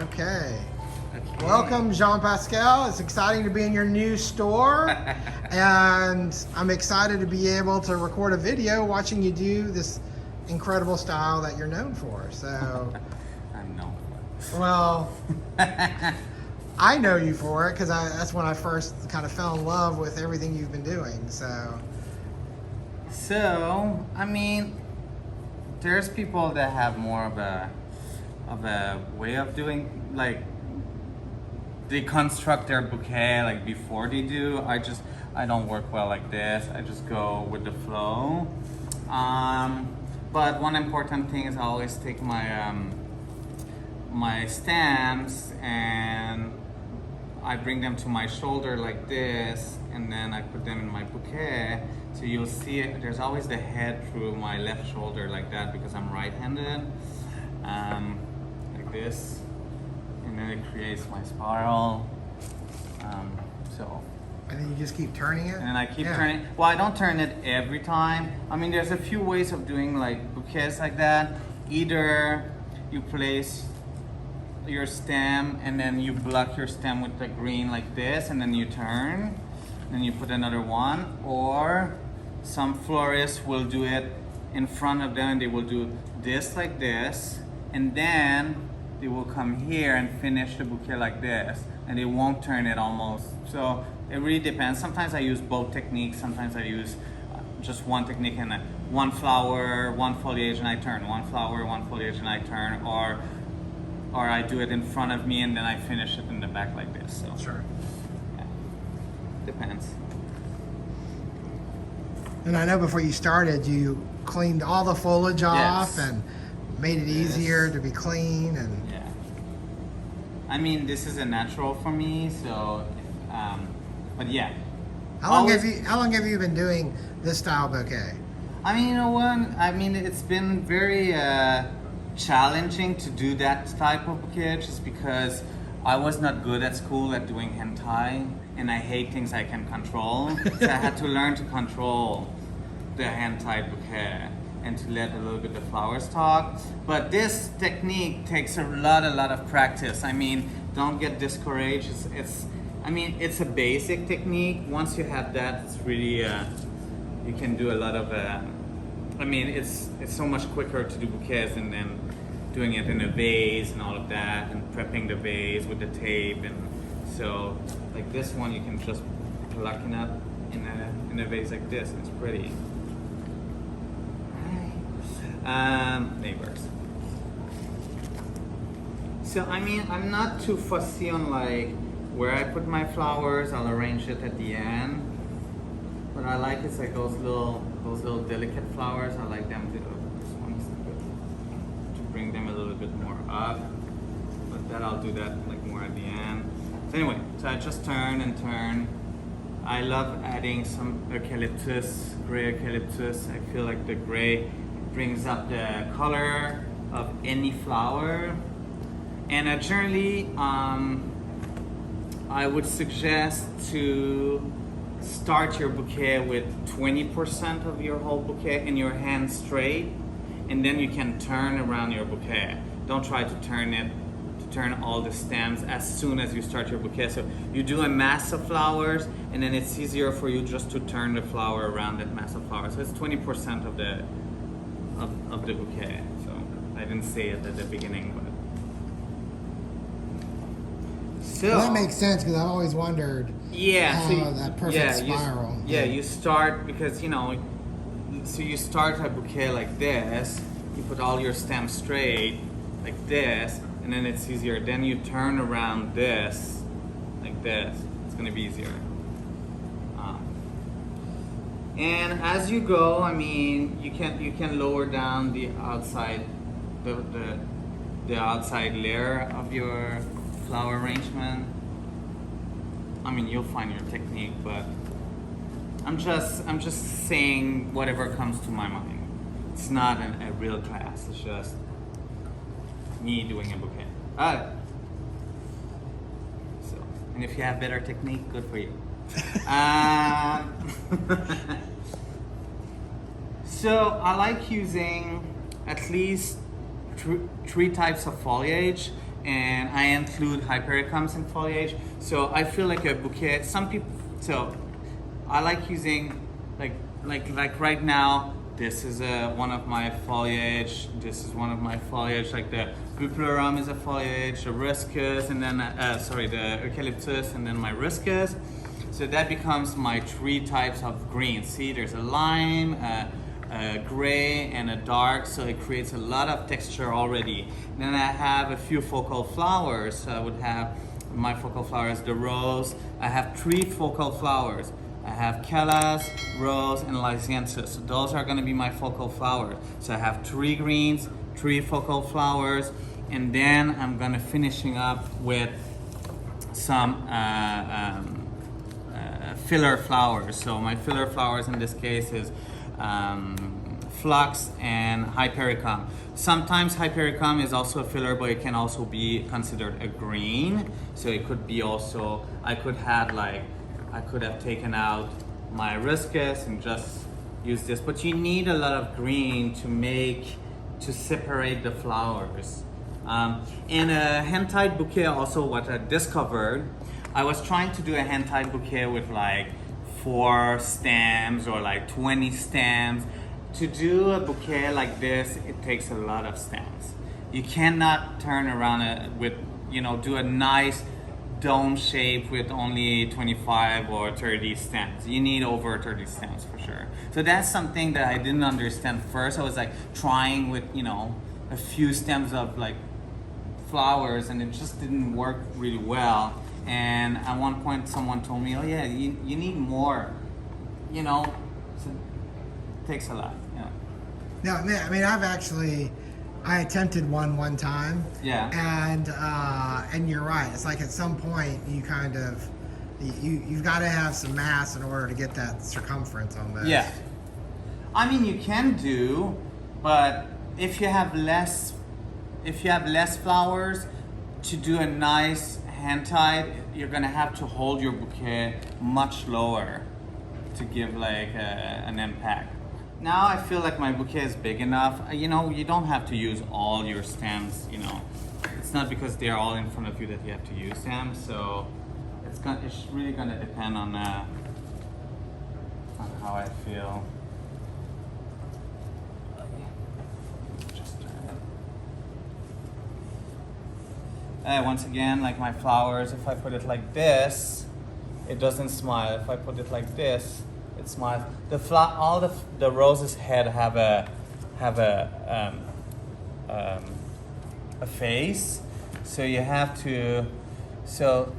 Okay. Welcome, Jean-Pascal. It's exciting to be in your new store. And I'm excited to be able to record a video watching you do this incredible style that you're known for. So, I'm known for it. Well, I know you for it because that's when I first kind of fell in love with everything you've been doing. So, I mean, there's people that have more of a way of doing, like, they construct their bouquet like before they do. I don't work well like this. I just go with the flow. But one important thing is I always take my my stems and I bring them to my shoulder like this, and then I put them in my bouquet. So you'll see it, there's always the head through my left shoulder like that because I'm right-handed. Like this. And then it creates my spiral. And then you just keep turning it? And I keep turning. Well, I don't turn it every time. I mean, there's a few ways of doing like bouquets like that. Either you place your stem and then you block your stem with the green like this, and then you turn, then you put another one. Or some florists will do it in front of them and they will do this like this, and then they will come here and finish the bouquet like this, and they won't turn it almost. So it really depends. Sometimes I use both techniques. Sometimes I use just one technique and one flower, one foliage, and I turn. One flower, one foliage, and I turn. Or I do it in front of me and then I finish it in the back like this. So sure. Yeah. Depends. And I know before you started, you cleaned all the foliage off and made it easier to be clean. And yeah. I mean, this is a natural for me, so but yeah. How long have you been doing this style bouquet? I mean, you know what? I mean, it's been very challenging to do that type of bouquet just because I was not good at school at doing HandTied, and I hate things I can control. So I had to learn to control the HandTied bouquet and to let a little bit of flowers talk. But this technique takes a lot of practice. I mean, don't get discouraged. It's a basic technique. Once you have that, it's really, you can do a lot of, I mean, it's so much quicker to do bouquets and then doing it in a vase and all of that, and prepping the vase with the tape. And so, like this one, you can just pluck it up in a vase like this, and it's pretty. Neighbors. So I mean, I'm not too fussy on like where I put my flowers. I'll arrange it at the end. But I like it's like those little delicate flowers. I like them to. This one's good to bring them a little bit more up. But that I'll do that like more at the end. So anyway, so I just turn and turn. I love adding some eucalyptus, gray eucalyptus. I feel like the gray brings up the color of any flower. And generally, I would suggest to start your bouquet with 20% of your whole bouquet in your hand straight, and then you can turn around your bouquet. Don't try to turn all the stems as soon as you start your bouquet. So you do a mass of flowers, and then it's easier for you just to turn the flower around that mass of flowers. So it's 20% of the bouquet. So I didn't say it at the beginning, but well, that makes sense because I've always wondered how that perfect spiral. You start because so you start a bouquet like this. You put all your stems straight like this, and then it's easier. Then you turn around this like this. It's gonna be easier. And as you go, I mean, you can lower down the outside, the outside layer of your flower arrangement. I mean, you'll find your technique, but I'm just saying whatever comes to my mind. It's not a real class. It's just me doing a bouquet. So, and if you have better technique, good for you. So I like using at least three types of foliage, and I include hypericums in foliage. So I feel like a bouquet, some people, so I like using, like right now, this is one of my foliage, this is one of my foliage, like the buplorum is a foliage, the riscus, and then, the eucalyptus, and then my riscus. So that becomes my 3 types of greens. See, there's a lime, a gray, and a dark, so it creates a lot of texture already. Then I have a few focal flowers. So I would have my focal flowers, the rose. I have 3 focal flowers. I have callas, rose, and lysianthus. So those are gonna be my focal flowers. So I have 3 greens, 3 focal flowers, and then I'm gonna finishing up with some filler flowers. So my filler flowers in this case is phlox and hypericum. Sometimes hypericum is also a filler, but it can also be considered a green. So it could be also, I could have taken out my riscus and just use this, but you need a lot of green to separate the flowers. In a HandTied bouquet, also what I discovered, I was trying to do a HandTied bouquet with like 4 stems or like 20 stems. To do a bouquet like this, it takes a lot of stems. You cannot turn around with, do a nice dome shape with only 25 or 30 stems. You need over 30 stems for sure. So that's something that I didn't understand first. I was like trying with, a few stems of like flowers, and it just didn't work really well. And at one point someone told me, oh yeah, you need more, so it takes a lot. No, I mean, I attempted one time. Yeah. And you're right. It's like at some point you've got to have some mass in order to get that circumference on this. Yeah. I mean, you can do, but if you have less flowers, to do a nice HandTied, you're gonna have to hold your bouquet much lower to give like an impact. Now I feel like my bouquet is big enough. You don't have to use all your stems. It's not because they're all in front of you that you have to use them. So it's really gonna depend on how I feel. Just turn it. Once again, like my flowers, if I put it like this, it doesn't smile. If I put it like this, it smiles. All the roses head have a face, so you have to. So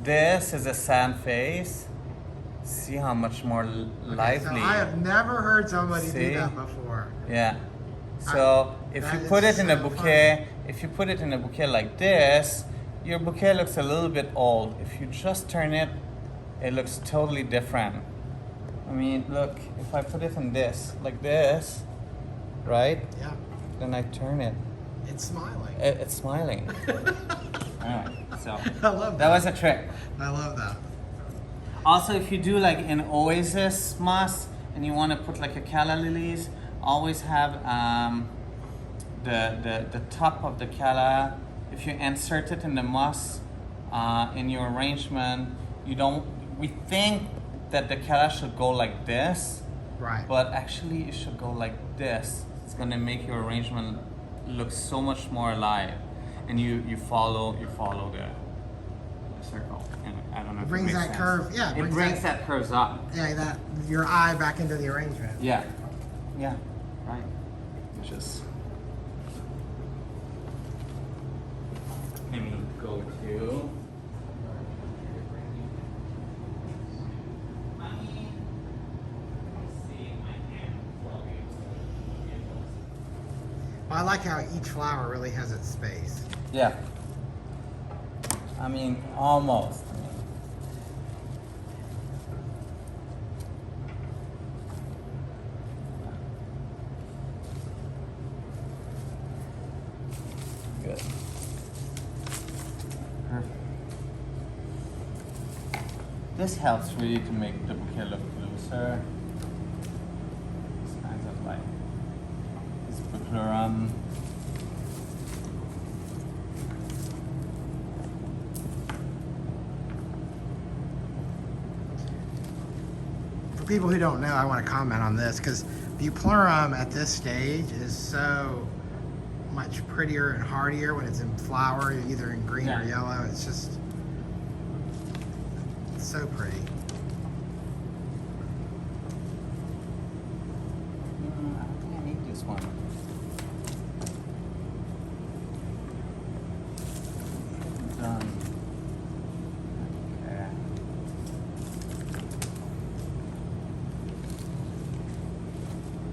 this is a sad face. See how much more lively. So I have never heard somebody See? do that before. Yeah. So if you put it in a bouquet, like this, your bouquet looks a little bit old. If you just turn it, it looks totally different. I mean, look, if I put it in this, like this, right? Yeah. Then I turn it. It's smiling. It's smiling. Alright, so I love that was a trick. I love that. Also, if you do like an Oasis Mask and you want to put like a calla lilies, always have the top of the calla. If you insert it in the moss in your arrangement, we think that the calla should go like this, Right. but actually it should go like this. It's gonna make your arrangement look so much more alive, and you follow the circle. And I don't know. It brings that curve. Yeah. It brings that curves up. Yeah, your eye back into the arrangement. Yeah. Yeah. Right. Just let me go to. I like how each flower really has its space. Yeah. I mean, almost. Good. Perfect. This helps really to make the bouquet look looser. It's kind of like this buplorum. people who don't know, I want to comment on this because Bupleurum at this stage is so much prettier and hardier when it's in flower, either in green or yellow. It's just so pretty. I think I need this one. Done.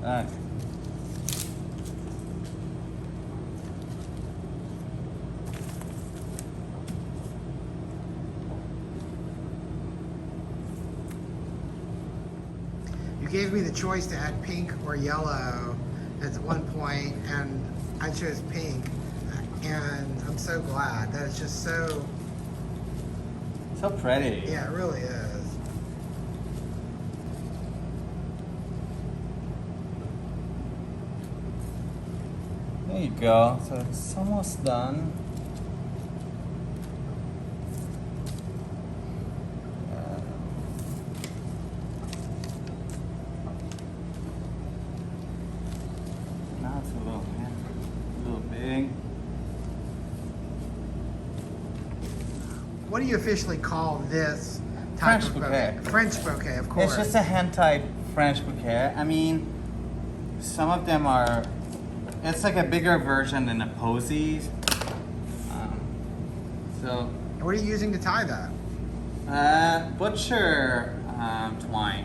Okay. You gave me the choice to add pink or yellow at one point, and I chose pink. And I'm so glad that it's just so pretty. Yeah, it really is. There you go. So it's almost done. Now it's a little big. What do you officially call this type French of bouquet. French bouquet, of course. It's just a hand-tied French bouquet. I mean, some of them are. It's like a bigger version than a posy. So. What are you using to tie that? Butcher twine.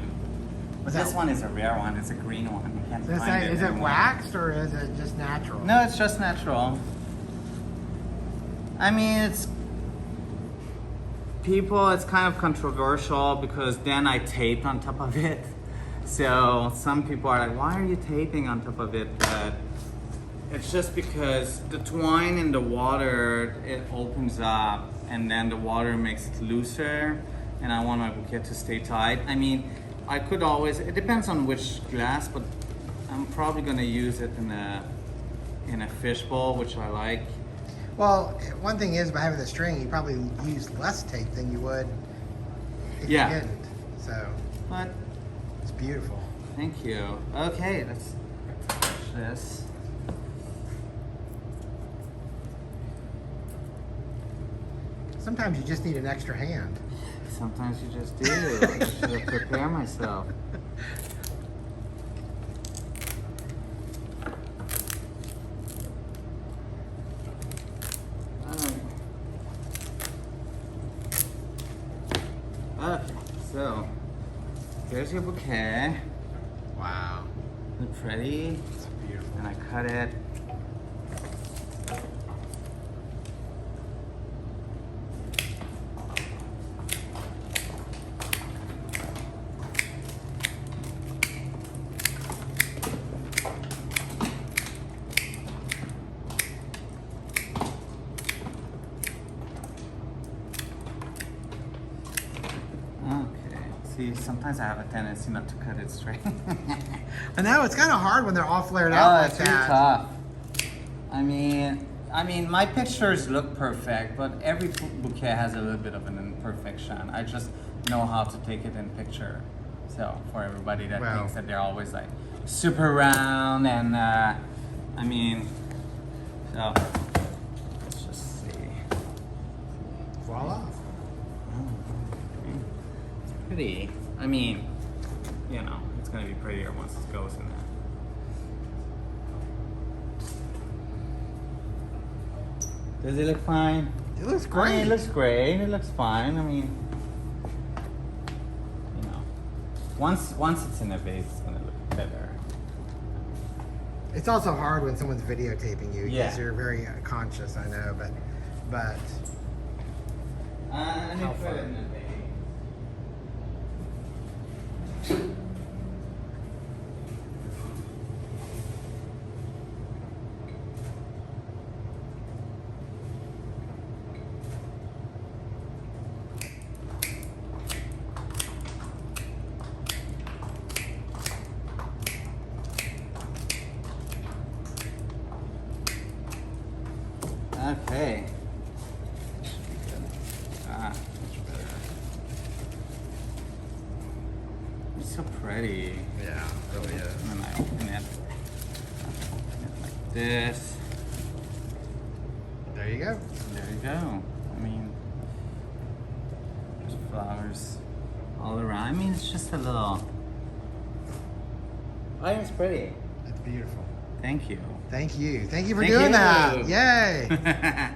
But that- this one is a rare one. It's a green one. You can't find it. Is it anymore. waxed or is it just natural? No, it's just natural. I mean, it's kind of controversial because then I taped on top of it. So some people are like, why are you taping on top of it? But it's just because the twine in the water, it opens up and then the water makes it looser, and I want my bouquet to stay tight. I mean, I could always, it depends on which glass, but I'm probably gonna use it in a fishbowl, which I like. Well, one thing is by having the string, you probably use less tape than you would if you didn't. So, But it's beautiful. thank you. Okay, let's touch this. Sometimes you just need an extra hand. Sometimes you just do. I should prepare myself. Okay, so here's your bouquet. Wow. Look pretty. It's beautiful. And I cut it. See, sometimes I have a tendency not to cut it straight. I know, it's kind of hard when they're all flared Oh, out like it's really that. tough. I mean, my pictures look perfect, but every bouquet has a little bit of an imperfection. I just know how to take it in picture. So for everybody that thinks that they're always like super round and I mean, so let's just see. Voila. Pretty. I mean, you know, it's gonna be prettier once it goes in there. Does it look fine? It looks I great. mean, it looks great. It looks fine. I mean, you know, once it's in a vase, it's gonna look better. It's also hard when someone's videotaping you because Yeah. you're very conscious, I know, but And you How put it fun. in a vase. Okay. Should be good. Much better. Let's so pretty. Yeah, it really is. And then I open it like this. There you go. There you go. I mean, there's flowers all around. I mean, it's just a little. I think it's pretty. It's beautiful. Thank you. Thank you. Thank you for Thank doing you. that. Yay.